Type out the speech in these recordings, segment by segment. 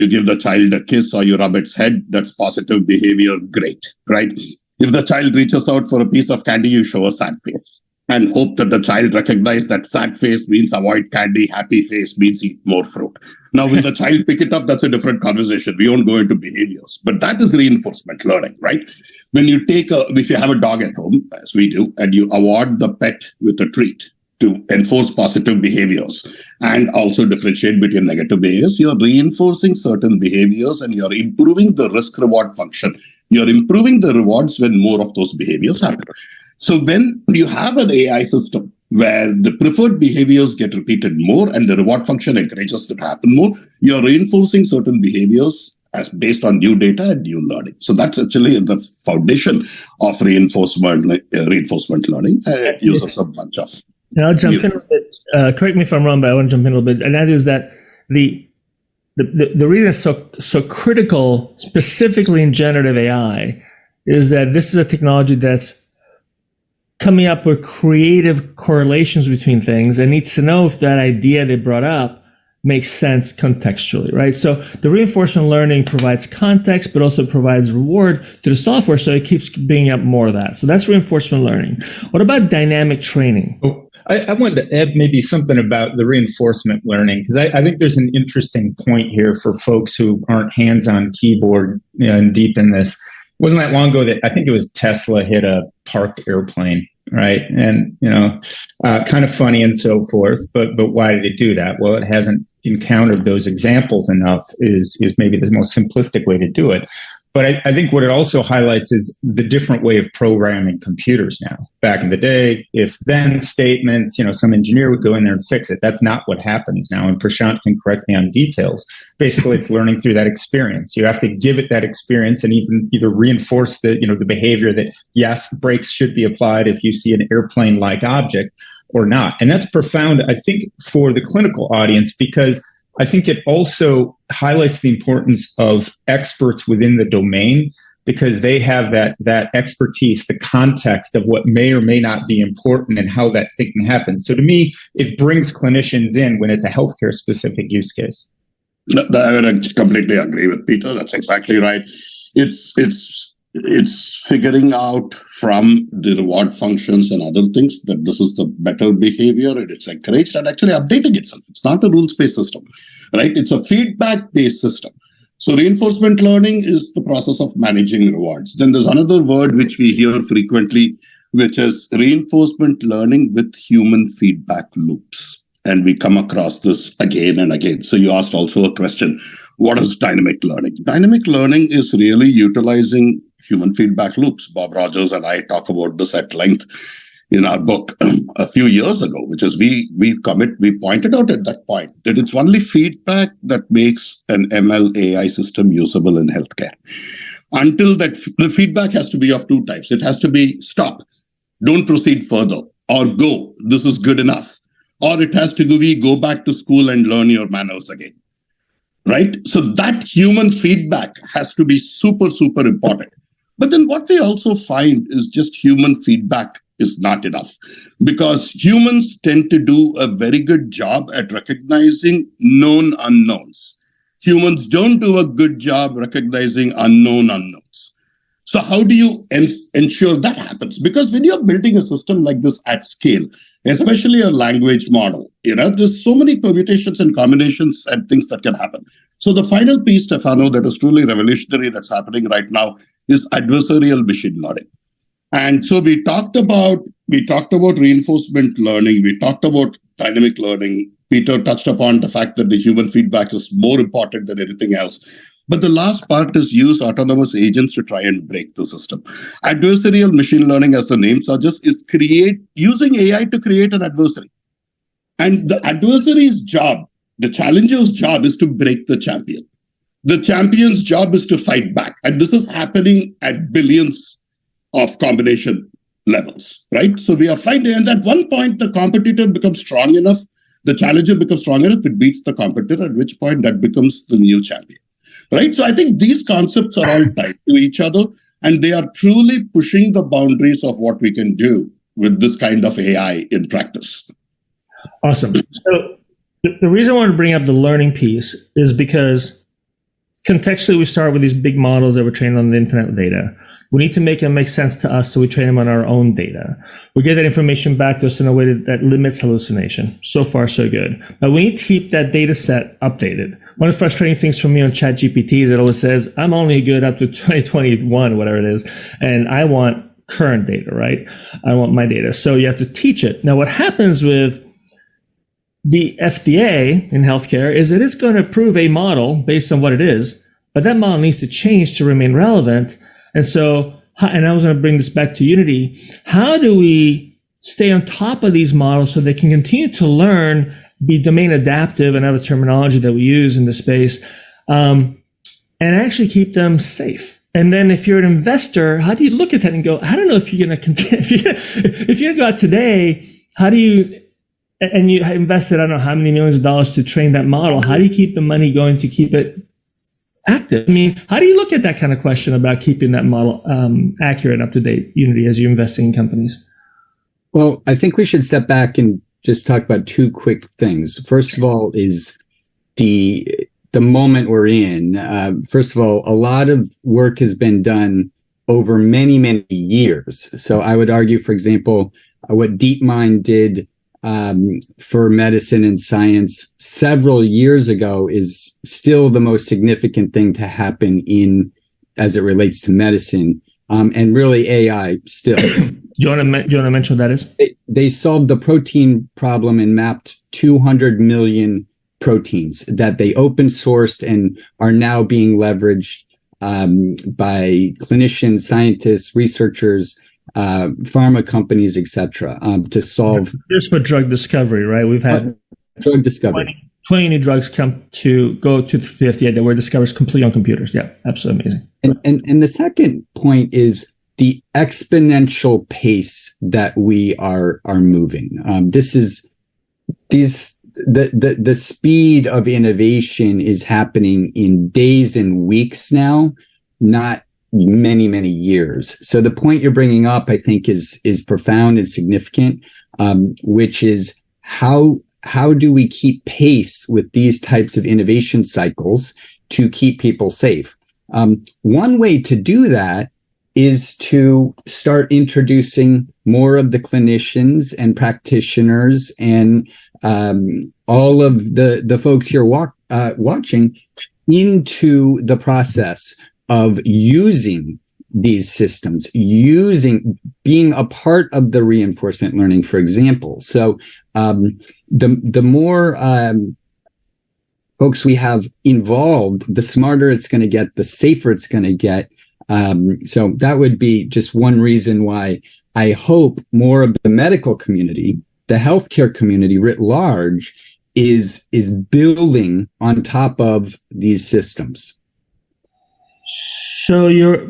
You give the child a kiss or you rub its head, that's positive behavior, great, right? If the child reaches out for a piece of candy, you show a sad face and hope that the child recognizes that sad face means avoid candy, happy face means eat more fruit. Now, will the child pick it up? That's a different conversation. We won't go into behaviors, but that is reinforcement learning, right? When you if you have a dog at home, as we do, and you award the pet with a treat to enforce positive behaviors and also differentiate between negative behaviors, you're reinforcing certain behaviors and you're improving the risk-reward function. You're improving the rewards when more of those behaviors happen. So when you have an AI system where the preferred behaviors get repeated more and the reward function encourages it to happen more, you're reinforcing certain behaviors as based on new data and new learning. So that's actually the foundation of reinforcement learning. It uses a bunch of... And I'll jump in a bit. Correct me if I'm wrong, but I want to jump in a little bit. And that is that the reason it's so critical, specifically in generative AI, is that this is a technology that's coming up with creative correlations between things and needs to know if that idea they brought up makes sense contextually, right? So the reinforcement learning provides context, but also provides reward to the software, so it keeps bringing up more of that. So that's reinforcement learning. What about dynamic training? I wanted to add maybe something about the reinforcement learning, because I think there's an interesting point here for folks who aren't hands-on keyboard and deep in this. It wasn't that long ago that I think it was Tesla hit a parked airplane, right? And, kind of funny and so forth, but why did it do that? Well, it hasn't encountered those examples enough is maybe the most simplistic way to do it. But I think what it also highlights is the different way of programming computers now. Back in the day, if-then statements, some engineer would go in there and fix it. That's not what happens now. And Prashant can correct me on details. Basically, it's learning through that experience. You have to give it that experience and even either reinforce the behavior that, yes, brakes should be applied if you see an airplane-like object or not. And that's profound, I think, for the clinical audience, because I think it also highlights the importance of experts within the domain, because they have that expertise, the context of what may or may not be important and how that thinking happens. So to me, it brings clinicians in when it's a healthcare specific use case. No, I would completely agree with Peter. That's exactly right. It's figuring out from the reward functions and other things that this is the better behavior, and it's encouraged and actually updating itself. It's not a rules-based system, right? It's a feedback-based system. So reinforcement learning is the process of managing rewards. Then there's another word which we hear frequently, which is reinforcement learning with human feedback loops. And we come across this again and again. So you asked also a question, what is dynamic learning? Dynamic learning is really utilizing human feedback loops. Bob Rogers and I talk about this at length in our book a few years ago, which is we pointed out at that point that it's only feedback that makes an ML AI system usable in healthcare. Until that, the feedback has to be of two types. It has to be stop, don't proceed further, or go, this is good enough. Or it has to be go back to school and learn your manners again, right? So that human feedback has to be super, super important. But then what we also find is just human feedback is not enough, because humans tend to do a very good job at recognizing known unknowns. Humans don't do a good job recognizing unknown unknowns. So how do you ensure that happens? Because when you're building a system like this at scale, especially a language model, there's so many permutations and combinations and things that can happen. So the final piece, Stefano, that is truly revolutionary that's happening right now is adversarial machine learning. And so we talked about reinforcement learning, we talked about dynamic learning. Peter touched upon the fact that the human feedback is more important than anything else. But the last part is use autonomous agents to try and break the system. Adversarial machine learning, as the name suggests, is using AI to create an adversary. And the adversary's job, the challenger's job, is to break the champion. The champion's job is to fight back. And this is happening at billions of combination levels, right? So we are fighting, and at one point, the competitor becomes strong enough, the challenger becomes strong enough, it beats the competitor, at which point that becomes the new champion, right? So I think these concepts are all tied to each other, and they are truly pushing the boundaries of what we can do with this kind of AI in practice. Awesome. So the reason I wanted to bring up the learning piece is because contextually, we start with these big models that were trained on the internet data. We need to make them make sense to us, so we train them on our own data. We get that information back to us in a way that limits hallucination. So far, so good. But we need to keep that data set updated. One of the frustrating things for me on ChatGPT is it always says, I'm only good up to 2021, whatever it is, and I want current data, right? I want my data. So you have to teach it. Now, what happens with the FDA in healthcare is that it's going to approve a model based on what it is, but that model needs to change to remain relevant. And so, and I was going to bring this back to Unity. How do we stay on top of these models so they can continue to learn, be domain adaptive, and other terminology that we use in the space, and actually keep them safe? And then if you're an investor, how do you look at that and go, I don't know if you're going to continue, if you're going to go out today, how do you, and you invested, I don't know how many millions of dollars to train that model, how do you keep the money going to keep it active? I mean, how do you look at that kind of question about keeping that model accurate and up to date, Unity, as you're investing in companies? Well, I think we should step back and just talk about two quick things. First of all is the moment we're in. First of all, a lot of work has been done over many, many years. So I would argue, for example, what DeepMind did for medicine and science several years ago is still the most significant thing to happen as it relates to medicine, and really AI still. You want to mention what that is? They solved the protein problem and mapped 200 million proteins that they open sourced and are now being leveraged by clinicians, scientists, researchers, pharma companies, etc., to solve. Just for drug discovery, right? We've had drug discovery. 20 new drugs go to the FDA that were discovered completely on computers. Yeah, absolutely amazing. And the second point is the exponential pace that we are moving. The speed of innovation is happening in days and weeks now, not many, many years. So the point you're bringing up, I think, is profound and significant, which is how do we keep pace with these types of innovation cycles to keep people safe? One way to do that is to start introducing more of the clinicians and practitioners and all of the folks here watching into the process of using these systems, being a part of the reinforcement learning, for example. So the more folks we have involved, the smarter it's going to get, the safer it's going to get. So that would be just one reason why I hope more of the medical community, the healthcare community writ large, is building on top of these systems. So your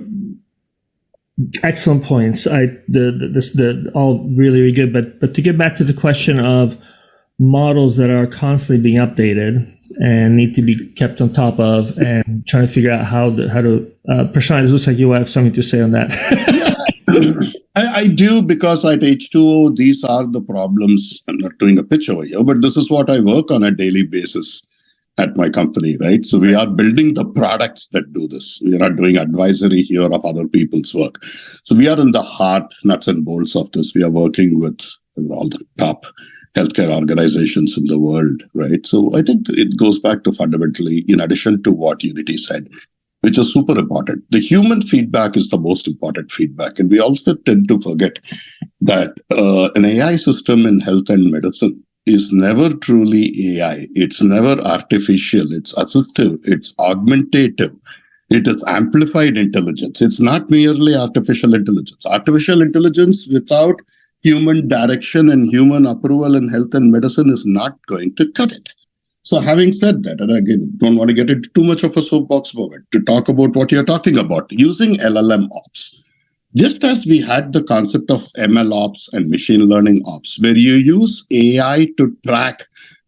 excellent points. All really, really good. But to get back to the question of models that are constantly being updated and need to be kept on top of, and trying to figure out how to. Prashant, it looks like you have something to say on that. I do, because at H2O, these are the problems. I'm not doing a pitch over here, but this is what I work on a daily basis at my company, right? So we are building the products that do this. We are not doing advisory here of other people's work. So we are in the heart, nuts and bolts of this. We are working with all the top healthcare organizations in the world, right? So I think it goes back to fundamentally, in addition to what Unity said, which is super important. The human feedback is the most important feedback. And we also tend to forget that an AI system in health and medicine is never truly AI. It's never artificial. It's assistive. It's augmentative. It is amplified intelligence. It's not merely artificial intelligence. Artificial intelligence without human direction and human approval in health and medicine is not going to cut it. So having said that, and again, don't want to get into too much of a soapbox moment, to talk about what you're talking about, using LLM ops. Just as we had the concept of ML ops and machine learning ops, where you use AI to track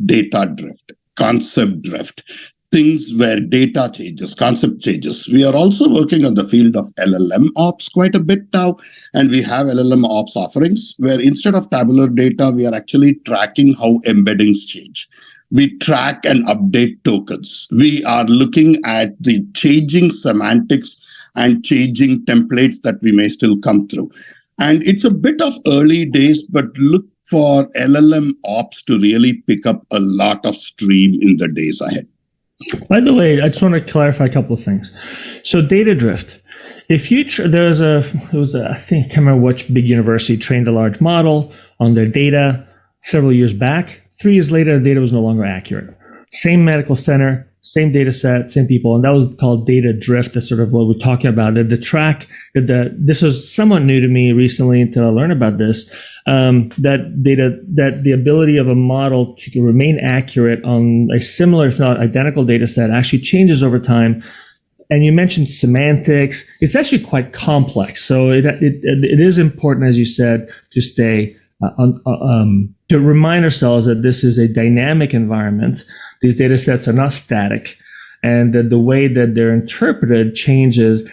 data drift, concept drift, things where data changes, concept changes. We are also working on the field of LLM ops quite a bit now, and we have LLM ops offerings where instead of tabular data, we are actually tracking how embeddings change. We track and update tokens. We are looking at the changing semantics and changing templates that we may still come through. And it's a bit of early days, but look for LLM ops to really pick up a lot of steam in the days ahead. By the way, I just want to clarify a couple of things. So data drift. If you I think I can't remember which big university trained a large model on their data several years back. 3 years later, the data was no longer accurate. Same medical center, same data set, same people, and that was called data drift. That's sort of what we're talking about. This was somewhat new to me recently until I learned about this. That the ability of a model to remain accurate on a similar, if not identical, data set actually changes over time. And you mentioned semantics. It's actually quite complex. So it is important, as you said, to stay to remind ourselves that this is a dynamic environment. These data sets are not static, and that the way that they're interpreted changes,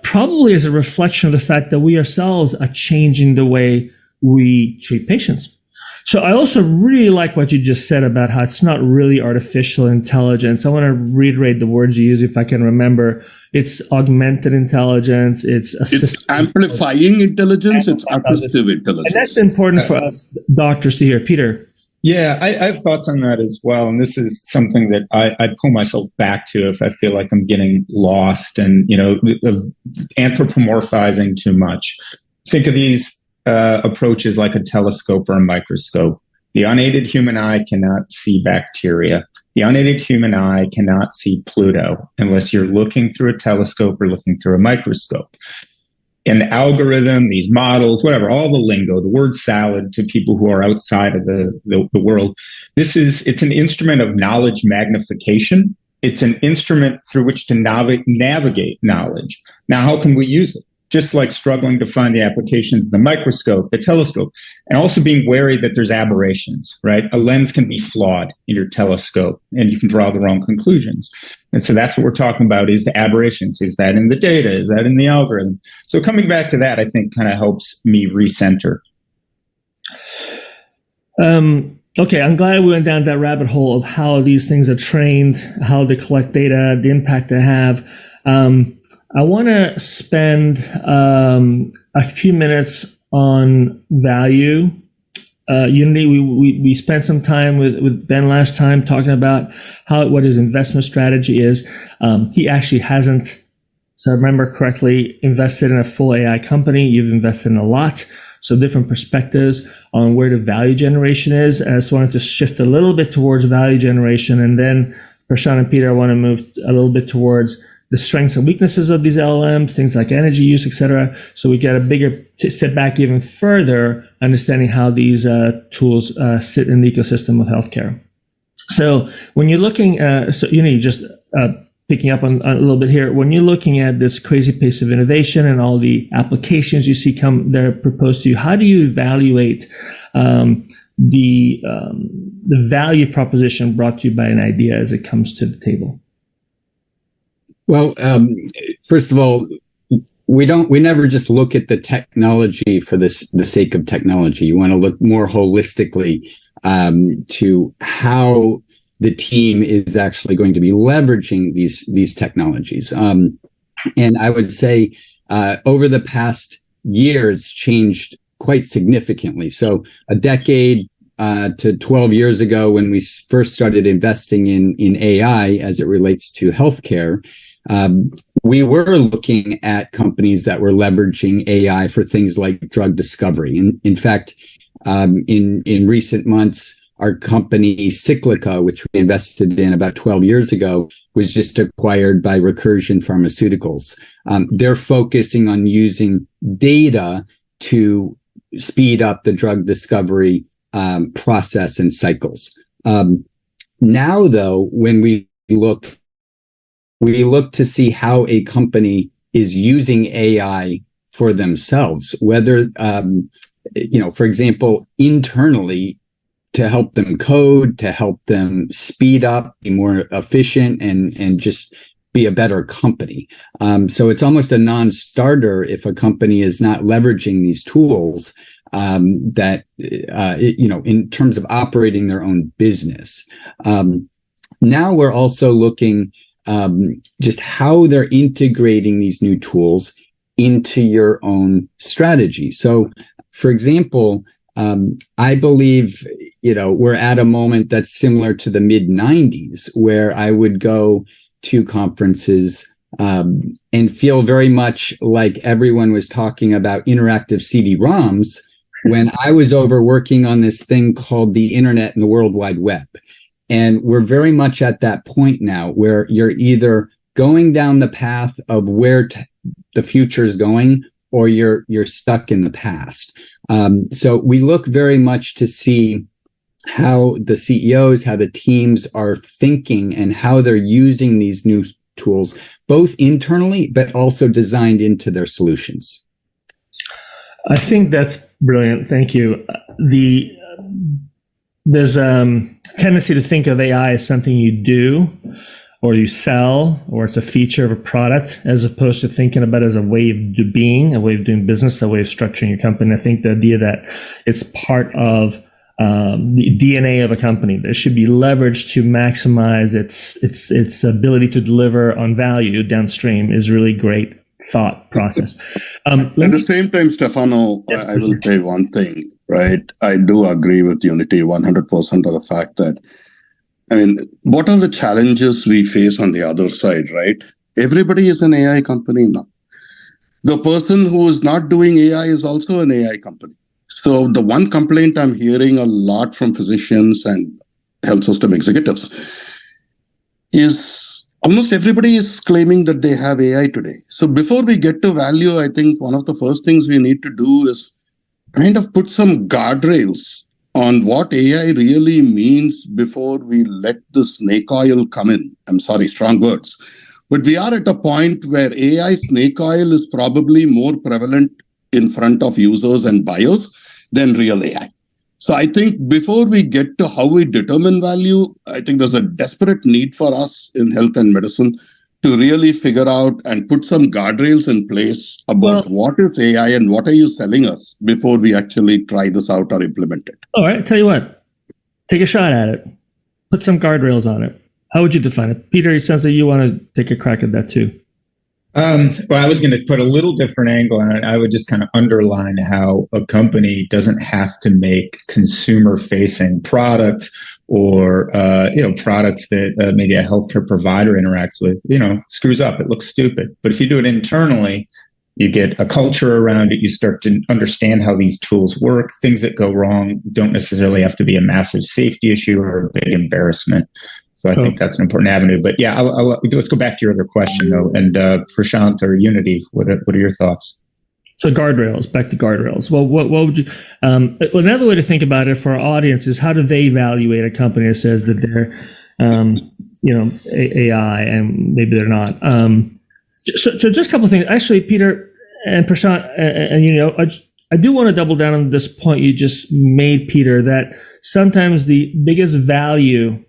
probably as a reflection of the fact that we ourselves are changing the way we treat patients. So I also really like what you just said about how it's not really artificial intelligence. I want to reiterate the words you use if I can remember. It's augmented intelligence. It's amplifying intelligence. It's assistive intelligence. And that's important for us doctors to hear. Peter. Yeah, I have thoughts on that as well. And this is something that I pull myself back to if I feel like I'm getting lost and, anthropomorphizing too much. Think of these approaches like a telescope or a microscope. The unaided human eye cannot see bacteria. The unaided human eye cannot see Pluto unless you're looking through a telescope or looking through a microscope. An algorithm, these models, whatever, all the lingo, the word salad to people who are outside of the world. It's an instrument of knowledge magnification. It's an instrument through which to navigate knowledge. Now, how can we use it? Just like struggling to find the applications, the microscope, the telescope, and also being wary that there's aberrations, right? A lens can be flawed in your telescope and you can draw the wrong conclusions. And so that's what we're talking about is the aberrations. Is that in the data? Is that in the algorithm? So coming back to that, I think kind of helps me recenter. Okay, I'm glad we went down that rabbit hole of how these things are trained, how they collect data, the impact they have. I want to spend a few minutes on value. Unity, we spent some time with Ben last time talking about what his investment strategy is. He actually hasn't, so I remember correctly, invested in a full AI company. You've invested in a lot. So different perspectives on where the value generation is. I just wanted to shift a little bit towards value generation. And then Prashant and Peter, I want to move a little bit towards the strengths and weaknesses of these LLMs, things like energy use, etc. So we get a bigger step back even further, understanding how these tools sit in the ecosystem of healthcare. So when you're looking, picking up on a little bit here, when you're looking at this crazy pace of innovation and all the applications you see that are proposed to you, how do you evaluate the value proposition brought to you by an idea as it comes to the table? Well, first of all, we never just look at the technology for the sake of technology. You want to look more holistically to how the team is actually going to be leveraging these technologies. And I would say over the past year, it's changed quite significantly. So a decade to 12 years ago, when we first started investing in AI as it relates to healthcare, we were looking at companies that were leveraging AI for things like drug discovery. In fact, in recent months, our company Cyclica, which we invested in about 12 years ago, was just acquired by Recursion Pharmaceuticals. They're focusing on using data to speed up the drug discovery process and cycles. Now, though, when we look to see how a company is using AI for themselves, whether, for example, internally to help them code, to help them speed up, be more efficient, and just be a better company. So it's almost a non-starter if a company is not leveraging these tools in terms of operating their own business. Now we're also looking just how they're integrating these new tools into your own strategy. So, for example, I believe, we're at a moment that's similar to the mid 90s where I would go to conferences and feel very much like everyone was talking about interactive CD-ROMs when I was over working on this thing called the Internet and the World Wide Web. And we're very much at that point now where you're either going down the path of where the future is going, or you're stuck in the past. So we look very much to see how the CEOs, how the teams are thinking and how they're using these new tools, both internally, but also designed into their solutions. I think that's brilliant. Thank you. There's a tendency to think of AI as something you do or you sell, or it's a feature of a product, as opposed to thinking about it as a way of being, a way of doing business, a way of structuring your company. I think the idea that it's part of the DNA of a company that should be leveraged to maximize its ability to deliver on value downstream is really great thought process. At the same time, Stefano, yes, I will say one thing, right? I do agree with Unity 100% of the fact that, what are the challenges we face on the other side, right? Everybody is an AI company now. The person who is not doing AI is also an AI company. So the one complaint I'm hearing a lot from physicians and health system executives is almost everybody is claiming that they have AI today. So before we get to value, I think one of the first things we need to do is kind of put some guardrails on what AI really means before we let the snake oil come in. I'm sorry, strong words. But we are at a point where AI snake oil is probably more prevalent in front of users and buyers than real AI. So I think before we get to how we determine value, I think there's a desperate need for us in health and medicine to really figure out and put some guardrails in place about what is AI and what are you selling us before we actually try this out or implement it. All right, tell you what, take a shot at it. Put some guardrails on it. How would you define it? Peter, it sounds like you want to take a crack at that too. Well, I was going to put a little different angle on it. I would just kind of underline how a company doesn't have to make consumer-facing products or products that maybe a healthcare provider interacts with. Screws up. It looks stupid. But if you do it internally, you get a culture around it. You start to understand how these tools work. Things that go wrong don't necessarily have to be a massive safety issue or a big embarrassment. So I think that's an important avenue. But yeah, let's go back to your other question though. And Prashant or Unity, what are your thoughts? So guardrails, back to guardrails. Well, what would you? Another way to think about it for our audience is how do they evaluate a company that says that they're, AI and maybe they're not. So just a couple of things. Actually, Peter and Prashant, I do want to double down on this point you just made, Peter, that sometimes the biggest value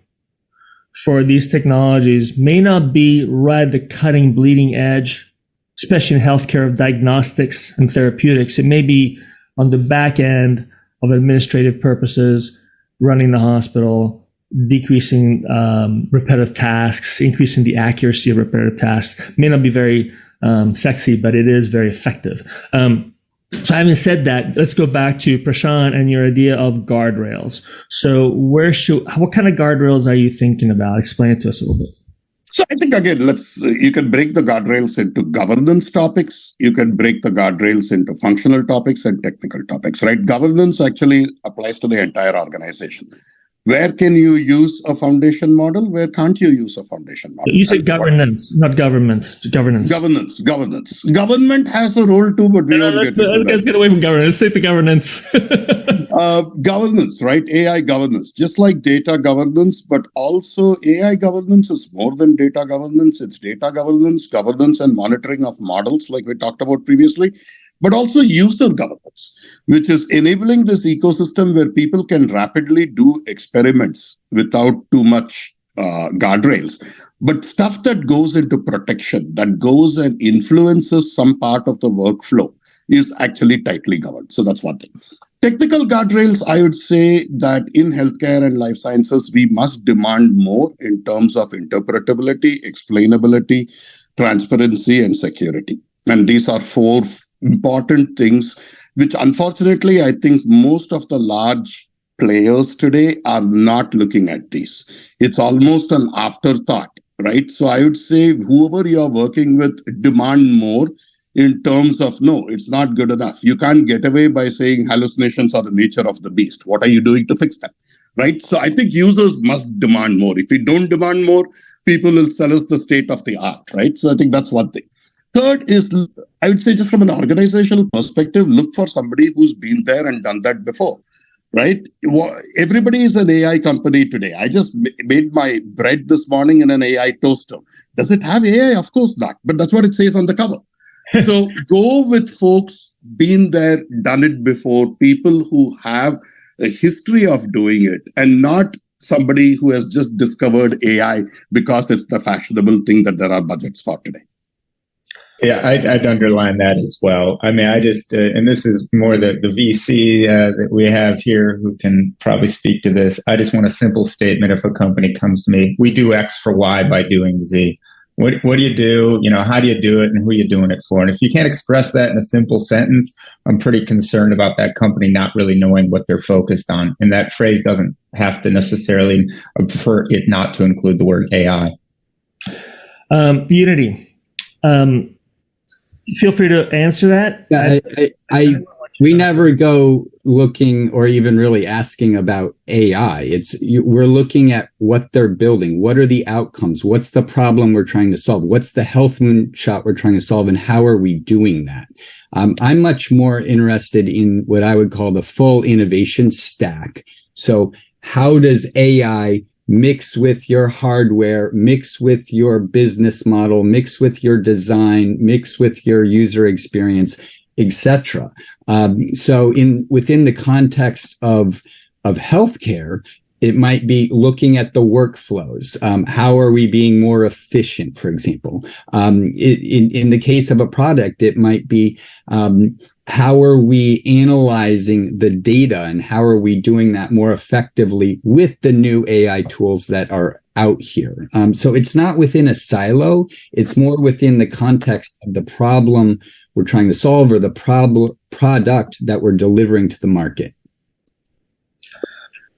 for these technologies may not be right at the cutting, bleeding edge, especially in healthcare of diagnostics and therapeutics. It may be on the back end of administrative purposes, running the hospital, decreasing repetitive tasks, increasing the accuracy of repetitive tasks. May not be very sexy, but it is very effective. So having said that, let's go back to Prashant and your idea of guardrails. So what kind of guardrails are you thinking about? Explain it to us a little bit. So I think, again, you can break the guardrails into governance topics. You can break the guardrails into functional topics and technical topics, right? Governance actually applies to the entire organization. Where can you use a foundation model? Where can't you use a foundation model? You said governance, not government. Governance. Governance. Government has a role too, but let's get away from governance. Let's take the governance. Governance, right? AI governance, just like data governance, but also AI governance is more than data governance. It's data governance, governance and monitoring of models, like we talked about previously, but also user governance, which is enabling this ecosystem where people can rapidly do experiments without too much guardrails. But stuff that goes into protection, that goes and influences some part of the workflow, is actually tightly governed. So that's one thing. Technical guardrails, I would say that in healthcare and life sciences, we must demand more in terms of interpretability, explainability, transparency, and security. And these are four important things, which unfortunately, I think most of the large players today are not looking at these. It's almost an afterthought, right? So I would say whoever you're working with, demand more in terms of, no, it's not good enough. You can't get away by saying hallucinations are the nature of the beast. What are you doing to fix them? Right? So I think users must demand more. If we don't demand more, people will sell us the state of the art, right? So I think that's one thing. Third is, I would say, just from an organizational perspective, look for somebody who's been there and done that before, right? Everybody is an AI company today. I just made my bread this morning in an AI toaster. Does it have AI? Of course not, but that's what it says on the cover. So go with folks, been there, done it before, people who have a history of doing it, and not somebody who has just discovered AI because it's the fashionable thing that there are budgets for today. Yeah, I'd underline that as well. I mean, I just, and this is more the VC that we have here who can probably speak to this. I just want a simple statement. If a company comes to me, we do X for Y by doing Z. What do you do? You know, how do you do it, and who are you doing it for? And if you can't express that in a simple sentence, I'm pretty concerned about that company not really knowing what they're focused on. And that phrase doesn't have to necessarily, I prefer it not to include the word AI. Unity. Feel free to answer that. We never go looking or even really asking about AI. We're looking at what they're building. What are the outcomes? What's the problem we're trying to solve? What's the health moonshot we're trying to solve? And how are we doing that? I'm much more interested in what I would call the full innovation stack. So how does AI mix with your hardware, mix with your business model, mix with your design, mix with your user experience, etc. So within the context of healthcare, it might be looking at the workflows. How are we being more efficient, for example? In the case of a product, it might be how are we analyzing the data, and how are we doing that more effectively with the new AI tools that are out here? So it's not within a silo. It's more within the context of the problem we're trying to solve, or the product that we're delivering to the market.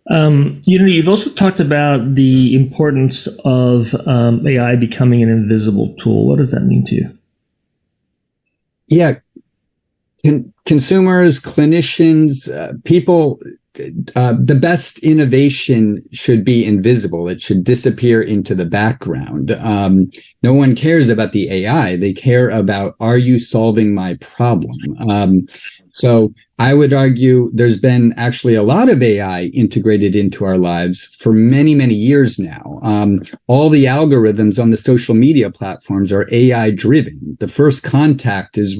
You've also talked about the importance of AI becoming an invisible tool. What does that mean to you? Yeah. Consumers, clinicians, people, the best innovation should be invisible. It should disappear into the background. No one cares about the AI. They care about, are you solving my problem? So I would argue there's been actually a lot of AI integrated into our lives for many, many years now. All the algorithms on the social media platforms are AI driven. The first contact has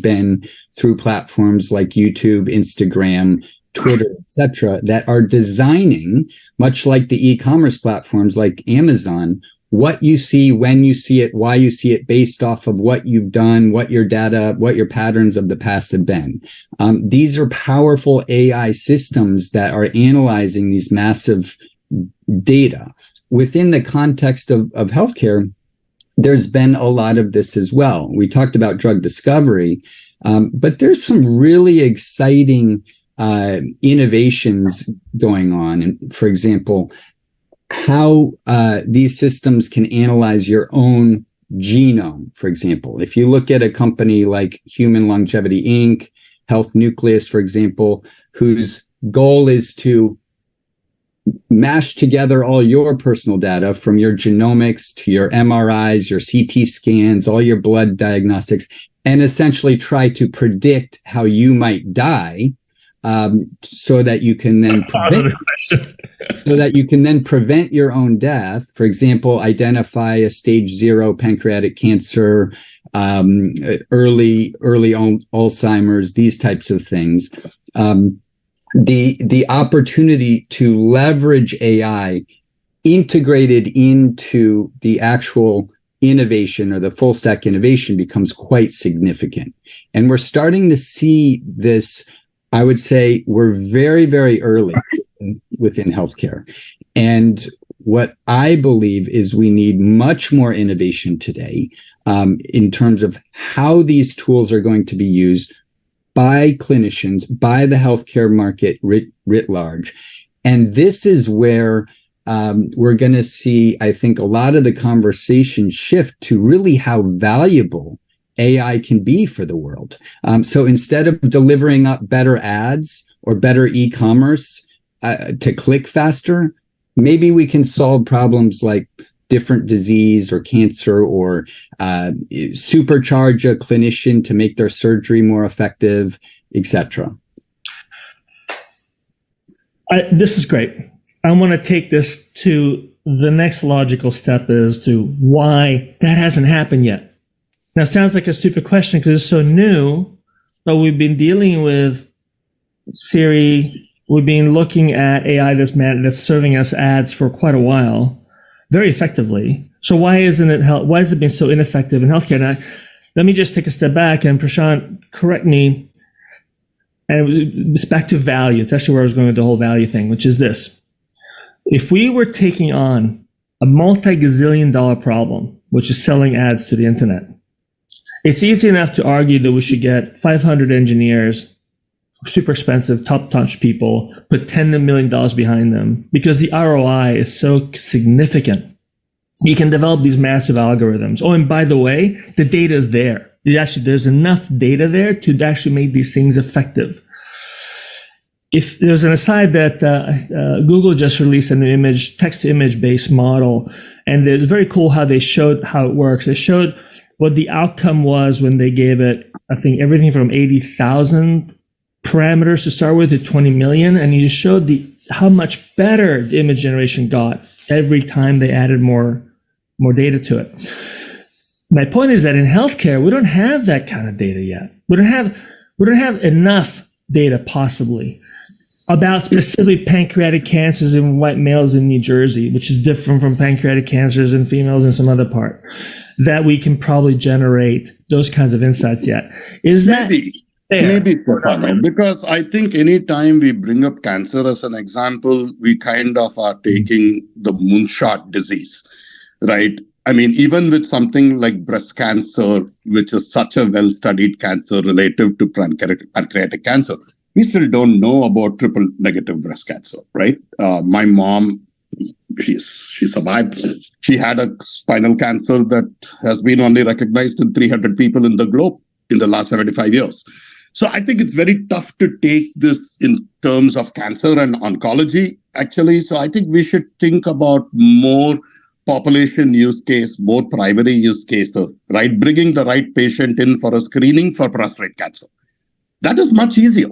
been through platforms like YouTube, Instagram, Twitter, etc., that are designing, much like the e-commerce platforms like Amazon, what you see, when you see it, why you see it, based off of what you've done, what your data, what your patterns of the past have been. These are powerful AI systems that are analyzing these massive data. Within the context of healthcare, there's been a lot of this as well. We talked about drug discovery, but there's some really exciting innovations going on. And for example, how these systems can analyze your own genome, for example. If you look at a company like Human Longevity Inc., Health Nucleus, for example, whose goal is to mash together all your personal data from your genomics to your MRIs, your CT scans, all your blood diagnostics, and essentially try to predict how you might die, so that you can then prevent your own death. For example, identify a stage 0 pancreatic cancer, early Alzheimer's, these types of things. The opportunity to leverage AI integrated into the actual innovation or the full stack innovation becomes quite significant. And we're starting to see this. I would say we're very, very early within healthcare. And what I believe is we need much more innovation today in terms of how these tools are going to be used by clinicians, by the healthcare market writ large. And this is where we're going to see, I think, a lot of the conversation shift to really how valuable AI can be for the world. So instead of delivering up better ads or better e-commerce to click faster, maybe we can solve problems like different disease or cancer, or supercharge a clinician to make their surgery more effective, etc. This is great. I want to take this to the next logical step is to why that hasn't happened yet. Now, it sounds like a stupid question because it's so new, but we've been dealing with Siri. We've been looking at AI that's serving us ads for quite a while, very effectively. So why has it been so ineffective in healthcare? Now, let me just take a step back, and Prashant, correct me. And it's back to value. It's actually where I was going with the whole value thing, which is this. If we were taking on a multi-gazillion-dollar problem, which is selling ads to the internet, it's easy enough to argue that we should get 500 engineers, super expensive, top-notch people, put $10 million behind them because the ROI is so significant. You can develop these massive algorithms. Oh, and by the way, the data is there. There's enough data there to actually make these things effective. If there's an aside that Google just released a new text-to-image based model, and it's very cool how they showed how it works. They showed what the outcome was when they gave it, I think, everything from 80,000 parameters to start with to 20 million, and you showed how much better the image generation got every time they added more data to it. My point is that in healthcare, we don't have that kind of data yet. We don't have enough data possibly about specific pancreatic cancers in white males in New Jersey, which is different from pancreatic cancers in females in some other part, that we can probably generate those kinds of insights yet. Is that Maybe, because I think anytime we bring up cancer as an example, we kind of are taking the moonshot disease, right? I mean, even with something like breast cancer, which is such a well-studied cancer relative to pancreatic cancer, we still don't know about triple negative breast cancer, right? My mom, she survived. She had a spinal cancer that has been only recognized in 300 people in the globe in the last 75 years. So I think it's very tough to take this in terms of cancer and oncology, actually. So I think we should think about more population use case, more primary use cases, right? Bringing the right patient in for a screening for prostate cancer. That is much easier.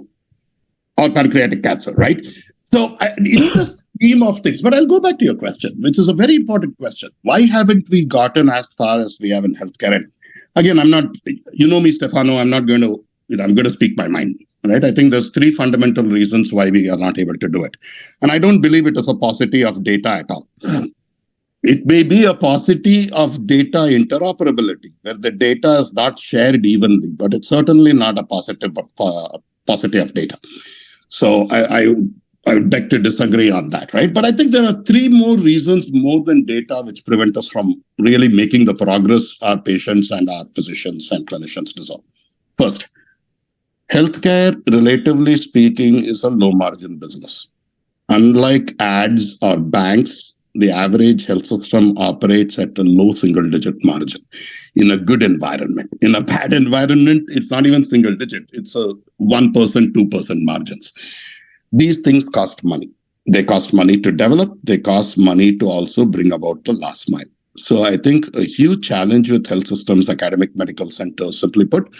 Or pancreatic cancer, right? So in the scheme of things, but I'll go back to your question, which is a very important question. Why haven't we gotten as far as we have in healthcare? And again, I'm not, you know me, Stefano, I'm going to speak my mind, right? I think there's three fundamental reasons why we are not able to do it. And I don't believe it is a paucity of data at all. It may be a paucity of data interoperability, where the data is not shared evenly, but it's certainly not a paucity of data. So I would beg to disagree on that, right? But I think there are three more reasons more than data which prevent us from really making the progress our patients and our physicians and clinicians deserve. First, healthcare, relatively speaking, is a low-margin business. Unlike ads or banks, the average health system operates at a low single-digit margin in a good environment. In a bad environment, it's not even single-digit. It's a 1%, 2% margins. These things cost money. They cost money to develop. They cost money to also bring about the last mile. So I think a huge challenge with health systems, academic medical centers, simply put,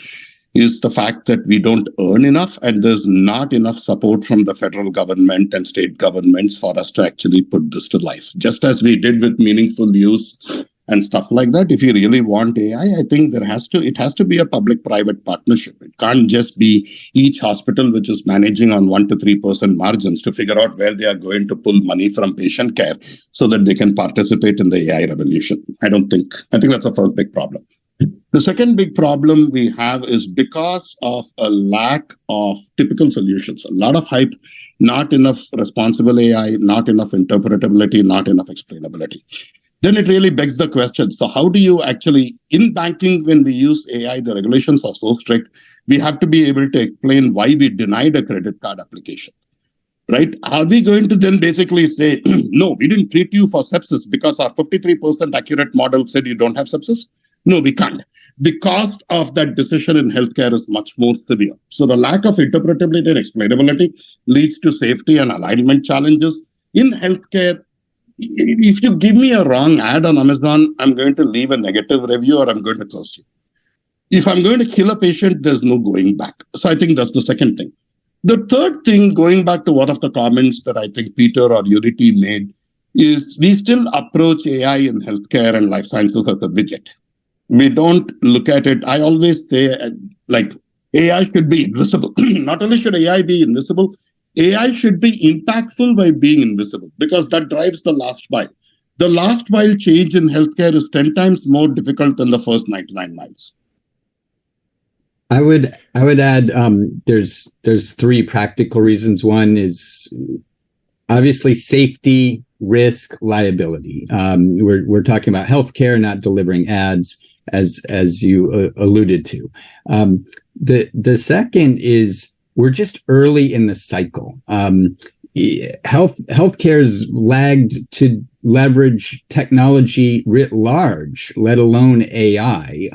is the fact that we don't earn enough and there's not enough support from the federal government and state governments for us to actually put this to life. Just as we did with meaningful use and stuff like that. If you really want AI, I think it has to be a public-private partnership. It can't just be each hospital which is managing on 1 to 3% margins to figure out where they are going to pull money from patient care so that they can participate in the AI revolution. I think that's the first big problem. The second big problem we have is because of a lack of typical solutions, a lot of hype, not enough responsible AI, not enough interpretability, not enough explainability. Then it really begs the question, so how do you actually, in banking, when we use AI, the regulations are so strict, we have to be able to explain why we denied a credit card application, right? Are we going to then basically say, no, we didn't treat you for sepsis because our 53% accurate model said you don't have sepsis? No, we can't. Because of that decision in healthcare is much more severe. So the lack of interpretability and explainability leads to safety and alignment challenges. In healthcare, if you give me a wrong ad on Amazon, I'm going to leave a negative review or I'm going to close you. If I'm going to kill a patient, there's no going back. So I think that's the second thing. The third thing, going back to one of the comments that I think Peter or Unity made, is we still approach AI in healthcare and life sciences as a widget. We don't look at it. I always say, like, AI should be invisible. Not only should AI be invisible, AI should be impactful by being invisible because that drives the last mile. The last mile change in healthcare is 10 times more difficult than the first 99 miles. I would add there's three practical reasons. One is obviously safety, risk, liability. We're talking about healthcare, not delivering ads, as you alluded to. The second is we're just early in the cycle. Healthcare's lagged to leverage technology writ large, let alone AI.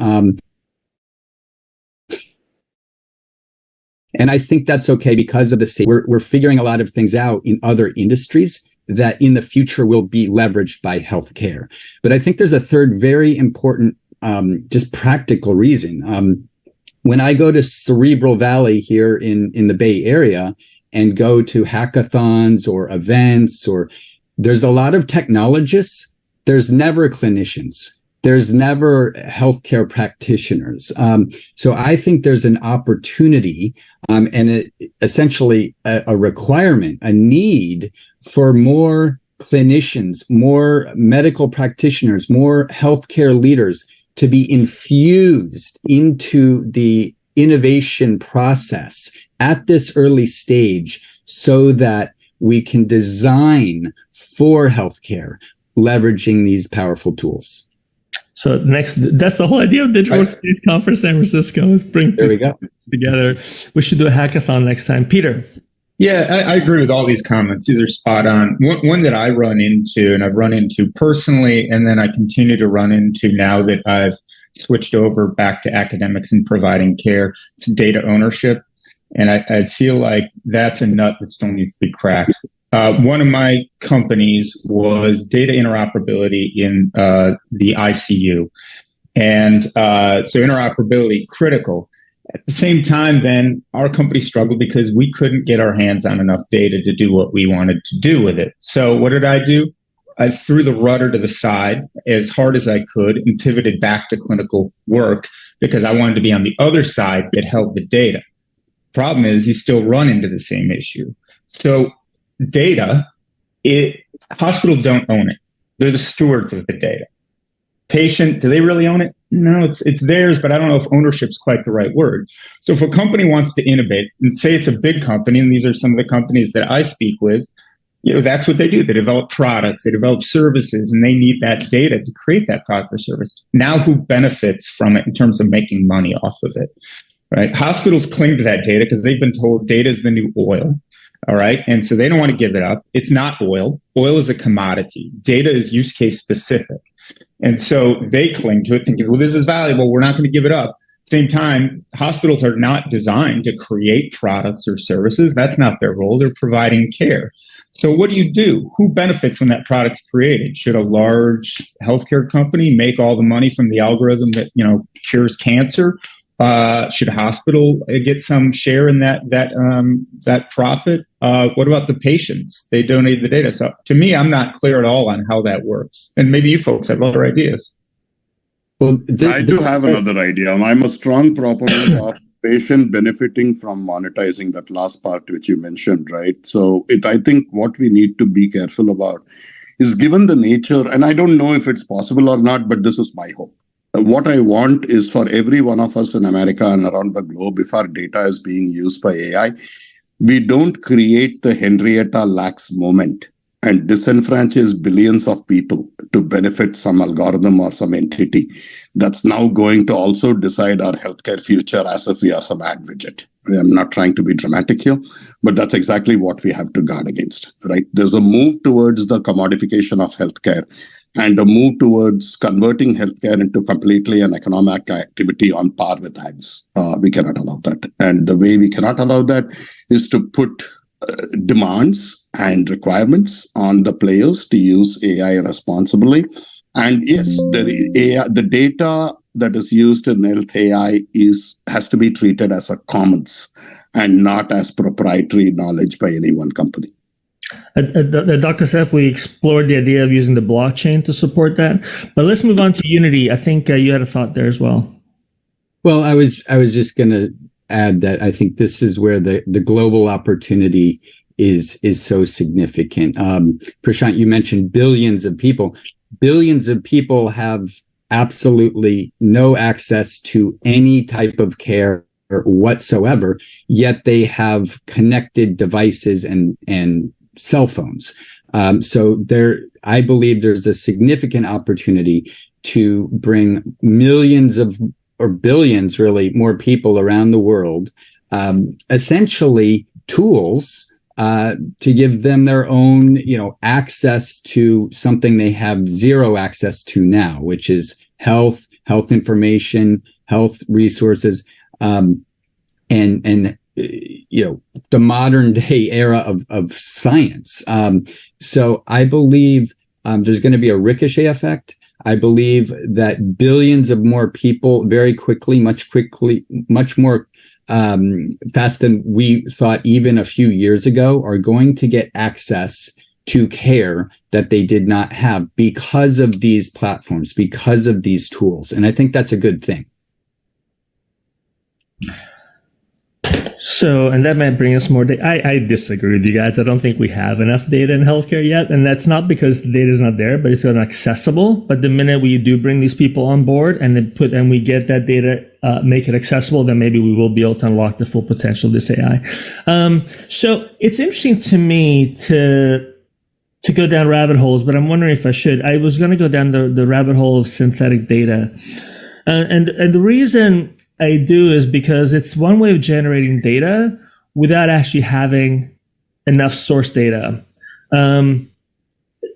And I think that's okay because of we're figuring a lot of things out in other industries that in the future will be leveraged by healthcare. But I think there's a third very important, just practical reason. When I go to Cerebral Valley here in the Bay Area and go to hackathons or events, or there's a lot of technologists, there's never clinicians. There's never healthcare practitioners. So I think there's an opportunity and essentially a requirement, a need for more clinicians, more medical practitioners, more healthcare leaders to be infused into the innovation process at this early stage so that we can design for healthcare, leveraging these powerful tools. So that's the whole idea of Digital Space Conference San Francisco, is bring this together. We should do a hackathon next time. Peter. Yeah, I agree with all these comments. These are spot on. One that I run into, and I've run into personally, and then I continue to run into now that I've switched over back to academics and providing care, it's data ownership. And I feel like that's a nut that still needs to be cracked. One of my companies was data interoperability in the ICU. And so interoperability, critical. At the same time, then, our company struggled because we couldn't get our hands on enough data to do what we wanted to do with it. So what did I do? I threw the rudder to the side as hard as I could and pivoted back to clinical work because I wanted to be on the other side that held the data. Problem is, you still run into the same issue. So data, hospitals don't own it. They're the stewards of the data. Patient, do they really own it? No, it's theirs, but I don't know if ownership's quite the right word. So if a company wants to innovate, and say it's a big company, and these are some of the companies that I speak with, that's what they do. They develop products, they develop services, and they need that data to create that product or service. Now who benefits from it in terms of making money off of it? Right? Hospitals cling to that data because they've been told data is the new oil. All right. And so they don't want to give it up. It's not oil. Oil is a commodity. Data is use case specific. And so they cling to it thinking, well, this is valuable. We're not going to give it up. Same time, hospitals are not designed to create products or services. That's not their role. They're providing care. So what do? Who benefits when that product's created? Should a large healthcare company make all the money from the algorithm that, cures cancer? Should a hospital get some share in that profit? What about the patients? They donate the data. So to me, I'm not clear at all on how that works. And maybe you folks have other ideas. Well, I do have another idea. I'm a strong proponent of patient benefiting from monetizing that last part which you mentioned, right? So I think what we need to be careful about is, given the nature, and I don't know if it's possible or not, but this is my hope. What I want is for every one of us in America and around the globe, if our data is being used by AI, we don't create the Henrietta Lacks moment and disenfranchise billions of people to benefit some algorithm or some entity that's now going to also decide our healthcare future as if we are some ad widget. I'm not trying to be dramatic here, but that's exactly what we have to guard against, right? There's a move towards the commodification of healthcare and a move towards converting healthcare into completely an economic activity on par with ads. We cannot allow that. And the way we cannot allow that is to put demands and requirements on the players to use AI responsibly. And yes, the data that is used in health AI has to be treated as a commons and not as proprietary knowledge by any one company. Dr. Seth, we explored the idea of using the blockchain to support that, but let's move on to Unity. I think you had a thought there as well. Well, I was just going to add that I think this is where the global opportunity is so significant. Prashant, you mentioned billions of people. Billions of people have absolutely no access to any type of care whatsoever, yet they have connected devices and cell phones. So I believe there's a significant opportunity to bring millions of, or billions really, more people around the world, essentially tools to give them their own, access to something they have zero access to now, which is health information, health resources, and the modern day era of science. So I believe there's going to be a ricochet effect. I believe that billions of more people very quickly, much more fast than we thought even a few years ago, are going to get access to care that they did not have because of these platforms, because of these tools. And I think that's a good thing. So, and that might bring us more data. I disagree with you guys. I don't think we have enough data in healthcare yet. And that's not because the data is not there, but it's not accessible. But the minute we do bring these people on board and we get that data, make it accessible, then maybe we will be able to unlock the full potential of this AI. So it's interesting to me to go down rabbit holes, but I'm wondering if I should. I was going to go down the rabbit hole of synthetic data. And the reason I do is because it's one way of generating data without actually having enough source data. And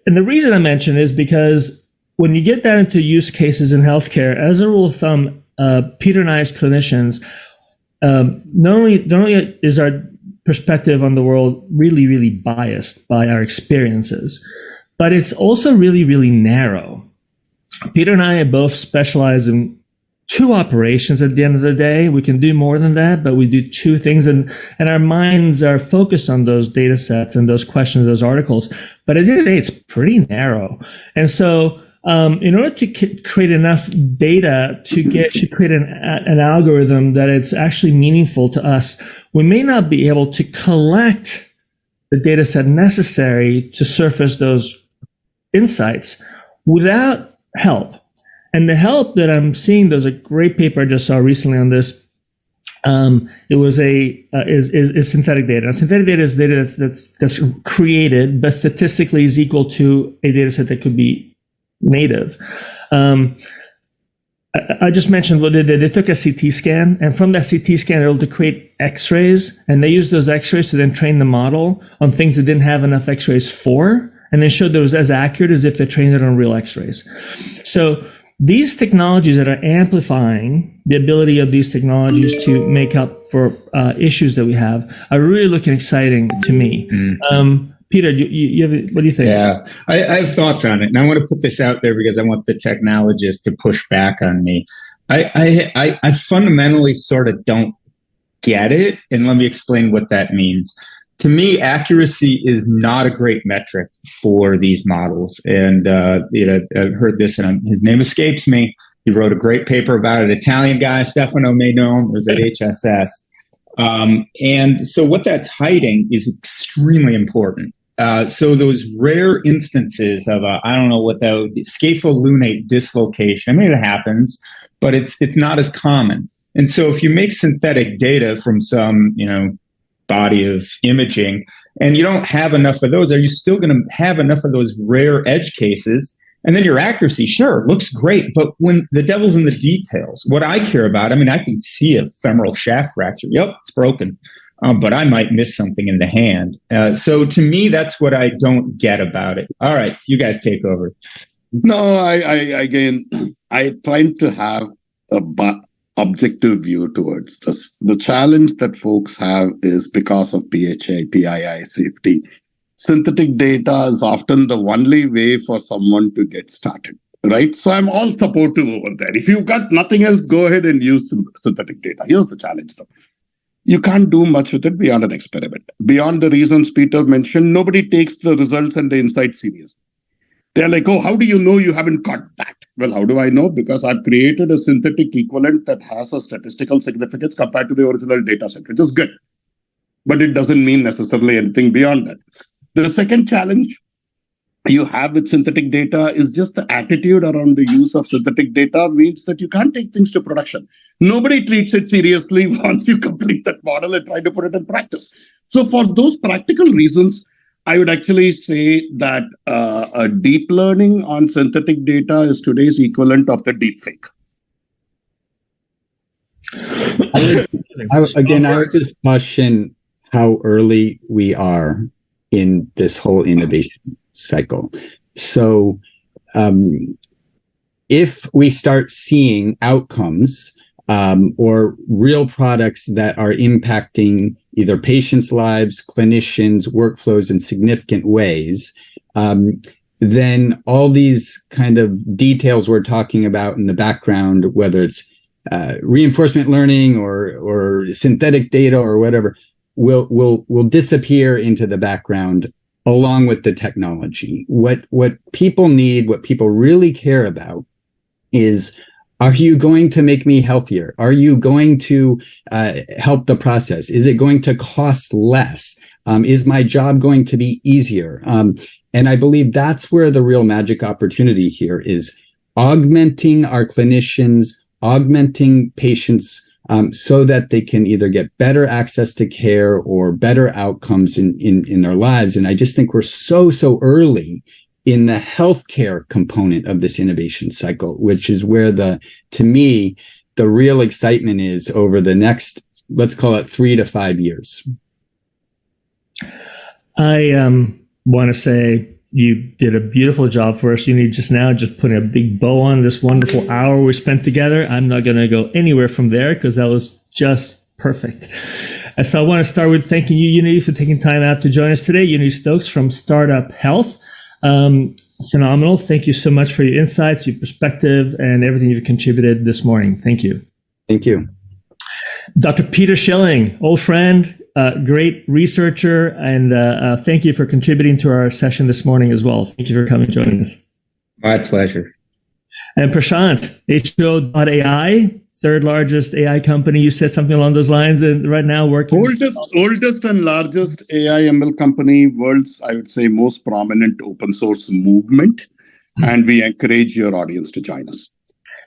the reason I mention is because when you get down into use cases in healthcare, as a rule of thumb, Peter and I as clinicians, not only is our perspective on the world really, really biased by our experiences, but it's also really, really narrow. Peter and I both specialize in two operations at the end of the day. We can do more than that, but we do two things, and our minds are focused on those data sets and those questions, those articles. But at the end of the day, it's pretty narrow. And so in order to create enough data to create an algorithm that it's actually meaningful to us, we may not be able to collect the data set necessary to surface those insights without help. And the help that I'm seeing, there's a great paper I just saw recently on this. It was is synthetic data. Now, synthetic data is data that's created, but statistically is equal to a data set that could be native. I just mentioned what they took a CT scan, and from that CT scan, they're able to create X-rays, and they used those X-rays to then train the model on things that didn't have enough X-rays for, and they showed that it was as accurate as if they trained it on real X-rays. So these technologies that are amplifying the ability of these technologies to make up for issues that we have are really looking exciting to me. Peter, you have, what do you think? Yeah, I have thoughts on it, and I want to put this out there because I want the technologists to push back on me. I fundamentally sort of don't get it, and let me explain what that means. To me, accuracy is not a great metric for these models. And I've heard this, and his name escapes me. He wrote a great paper about it. Italian guy, Stefano may know him, was at HSS. And so what that's hiding is extremely important. So those rare instances of without scapholunate dislocation, I mean, it happens, but it's not as common. And so if you make synthetic data from some, body of imaging, and you don't have enough of those, are you still going to have enough of those rare edge cases? And then your accuracy, sure, looks great, but when the devil's in the details, what I care about, I can see a femoral shaft fracture. Yep, it's broken. But I might miss something in the hand. So to me, that's what I don't get about it. All right, you guys take over. No, I try to have a objective view towards this. The challenge that folks have is because of PHI, PII safety. Synthetic data is often the only way for someone to get started, right? So I'm all supportive over there. If you've got nothing else, go ahead and use synthetic data. Here's the challenge, though. You can't do much with it beyond an experiment. Beyond the reasons Peter mentioned, nobody takes the results and the insights seriously. They're like, oh, how do you know you haven't caught that? Well, how do I know? Because I've created a synthetic equivalent that has a statistical significance compared to the original data set, which is good. But it doesn't mean necessarily anything beyond that. The second challenge you have with synthetic data is just the attitude around the use of synthetic data means that you can't take things to production. Nobody treats it seriously once you complete that model and try to put it in practice. So for those practical reasons, I would actually say that a deep learning on synthetic data is today's equivalent of the deep fake. I would just caution how early we are in this whole innovation cycle. So if we start seeing outcomes or real products that are impacting either patients' lives, clinicians, workflows in significant ways, then all these kind of details we're talking about in the background, whether it's reinforcement learning or synthetic data or whatever, will disappear into the background along with the technology. What people need, what people really care about is, are you going to make me healthier? Are you going to help the process? Is it going to cost less? Is my job going to be easier? And I believe that's where the real magic opportunity here is, augmenting our clinicians, augmenting patients so that they can either get better access to care or better outcomes in their lives. And I just think we're so early in the healthcare component of this innovation cycle, which is where to me, the real excitement is over the next, let's call it 3 to 5 years. I want to say you did a beautiful job for us. You need just putting a big bow on this wonderful hour we spent together. I'm not going to go anywhere from there because that was just perfect. And so I want to start with thanking you, Unity, for taking time out to join us today. Unity Stokes from Startup Health. Phenomenal. Thank you so much for your insights, your perspective, and everything you've contributed this morning. Thank you. Thank you. Dr. Peter Schilling, old friend, great researcher, and thank you for contributing to our session this morning as well. Thank you for coming and joining us. My pleasure. And Prashant, HO.ai, third largest AI company. You said something along those lines, and right now working. Oldest and largest AI ML company, world's, I would say, most prominent open source movement. And we encourage your audience to join us.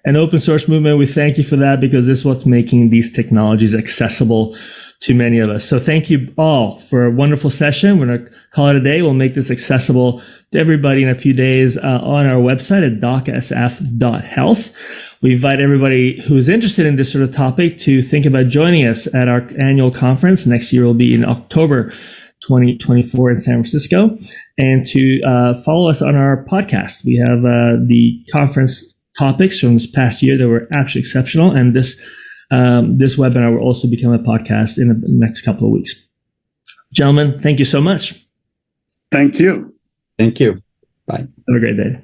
An open source movement, we thank you for that because this is what's making these technologies accessible to many of us. So thank you all for a wonderful session. We're going to call it a day. We'll make this accessible to everybody in a few days on our website at docsf.health. We invite everybody who's interested in this sort of topic to think about joining us at our annual conference. Next year will be in October 2024 in San Francisco, and to follow us on our podcast. We have the conference topics from this past year that were absolutely exceptional, and this webinar will also become a podcast in the next couple of weeks. Gentlemen, thank you so much. Thank you. Thank you. Bye. Have a great day.